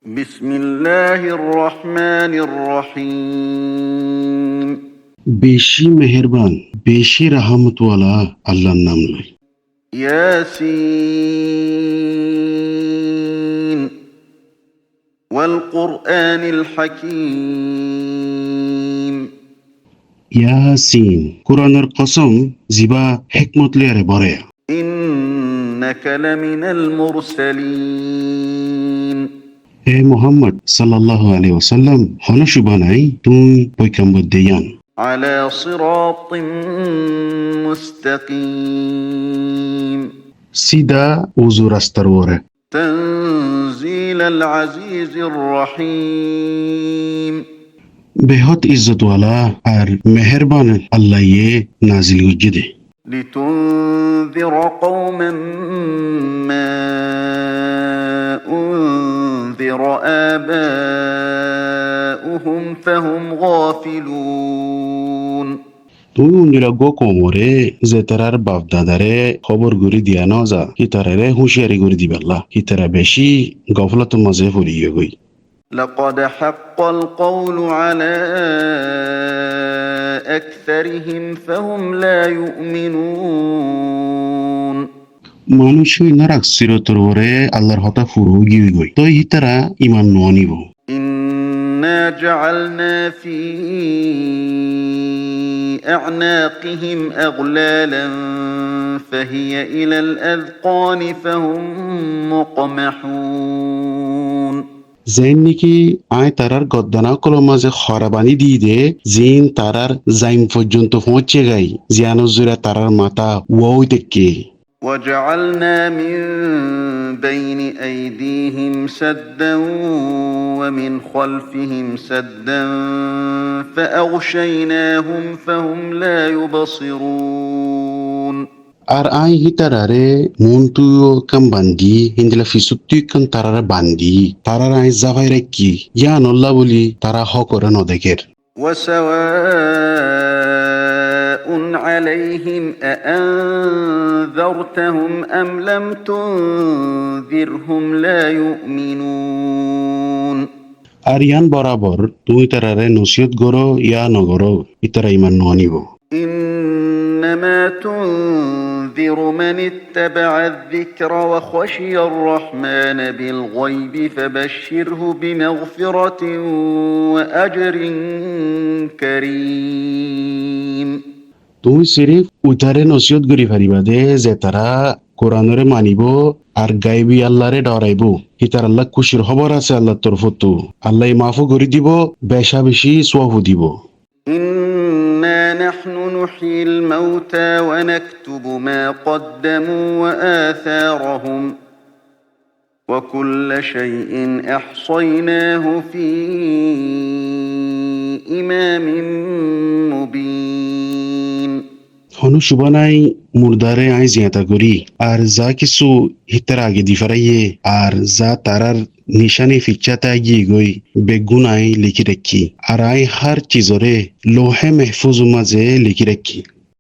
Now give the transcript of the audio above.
بسم الله الرحمن الرحيم বেশি মেহেরবান বেশি রাহমতওয়ালা আল্লাহর নাম লই। ياسين والقرآن الحكيم ইয়াসিন কোরআনের কসম জিবা হিকমত লিয়ারে বরে। إنك لمن المرسلين হে মুহাম্মদ সাল্লাল্লাহু আলাইহি ওয়াসাল্লাম হন শুবানাই তুই পয়গম্বর দেয়ান على صراط مستقيم সিদা উজু রাস্তার ওরে। تنزيل العزيز الرحيم বেহত ইজ্জতওয়ালা আর মেহেরবান আল্লাহ ইয়ে নাজিল গুজদে। لتنذر قوما ما أنذر آباؤهم فهم غافلون তুই নিরজ্ঞ কোমরে যে তারার বাপ দাদারে খবর গুরি দিয়া ন যা হিতারে হুঁশিয়ারি গুরি দিবাল্লা হিতারা বেশি গফলত মাঝে ফুরিয়ে গই। لقد حق القول على أكثرهم فهم لا يؤمنون মানুষই নারাক চিরতর ওরে আল্লাহর হতা ফুরু গিয়ে গই তো হিতারা ইমান ননিব। إنا جعلنا في أعناقهم أغلالا فهي إلى الأذقان فهم مقمحون যেন নাকি আয় তারার গদ্দানা কলম মাঝে খরাবানি দিয়ে দে জিন তারার জাইম পর্যন্ত পৌঁছে গাই জিয়ানুজুরা তারার মাথা ওয়াও দেখকে। وجعلنا من بين أيديهم سدا ومن خلفهم سدا فأغشيناهم فهم لا يبصرون আর আই হিতারারে মন তুইও কাম বান্দি হিন্দিলা ফিসুত্তুই কাম তারারে বান্দি তারার আই জাভাই রেখি ইয়া নল্লা বলি তারা হ করে নদেকের। وسواء عليهم أأنذرتهم أم لم تنذرهم لا يؤمنون আর ইয়ান বরাবর তুই তারারে নসিহত গরো ইয়া নগরো ইতারা ইমান ননিব। إنما تنذر من اتبع الذكر وخشي الرحمن بالغيب فبشره بمغفرة وأجر كريم তুই সিরিফ উতারে নসিহত করি পারিবা দে যে তারা কোরআনরে মানিব আর গাইবি আল্লাহরে ডরাইব হিতার আল্লাহ খুশির খবর আছে আল্লাহর তরফতো আল্লাহ মাফু করে দিব বেশা বেশি সোয়াবু দিব। إنا نحن نحيي الموتى ونكتب ما قدموا وآثارهم وكل شيء أحصيناه في إمام مبين হনু শুবানাই মুর্দারে আই জিয়াতা করি আর যা কিছু হিতার আগে দি ফেরাইয়ে আর যা তারার নিশানি ফিচ্ছাতে গিয়ে গই বেগুন আই লিখি রাখি আর আই হার চিজরে লোহে মেহফুজ মাঝে লিখি রাখি।